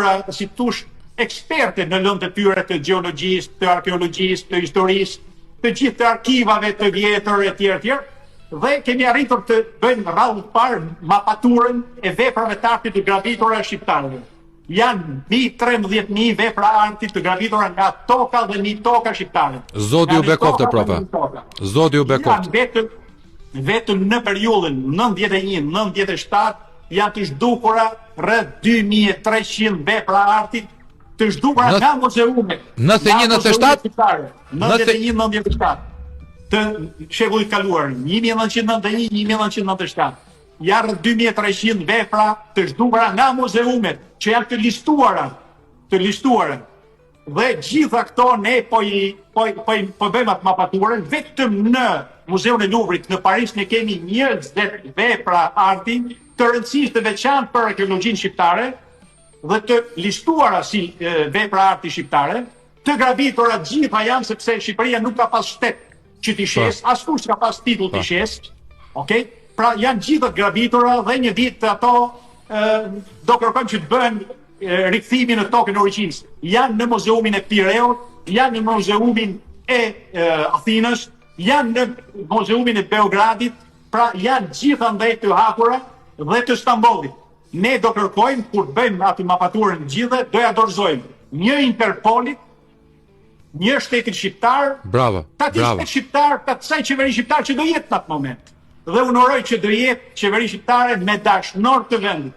pra si tush eksperte në lëndë të tyre të gjeologjisë, të arkeologjisë, të historisë, të gjithë të arkivave të vjetër e tjerë, dhe kemi arritur të bëjmë radhë parë mapaturën e veprave të artit të gravitura shqiptarëve. Janë mbi 13.000 vepra arti të gravitura nga toka dhe një toka shqiptare. Zoti ju bekoftë, profe. Zoti ju bekoftë. Janë vetëm në periudhën 91-97 janë të zhdukura rreth 2300 vepra arti të zhdukura nga muzeumet. 91-97? 91-97 të shekullit kaluar, 1991-1997. Janë 2300 vepra të zhdukura nga muzeumet që janë të listuara. Dhe gjitha këto ne po bëjmë atë mapaturën, vetëm në Muzeun e Louvrit në Paris ne kemi 20 vepra arti të rëndësishme të veçantë për arkeologjinë shqiptare dhe të listuara si vepra arti shqiptare, të gravitura gjitha janë sepse Shqipëria nuk ka pas shtet që t'i shes, askush ka pas titull t'i shes, okay? Pra janë gjithë gravitura dhe një ditë ato do kërkojmë që të bëhen rikthimi në tokën e origjinës. Janë në Muzeumin e Pireut, janë në Muzeumin e Athinës, janë në Muzeumin e Beogradit, pra janë gjithandaj të hapura dhe të Stambollit. Ne do kërkojmë, kur bëjmë atë mapaturën gjithë, do ja dorëzojmë një Interpolit, një shtetit shqiptar, ta shtetit shqiptar, ta kësaj qeveri shqiptar që do jetë në atë moment. Dhe unoroj që do jetë qeveri shqiptare me dashnor të vendit.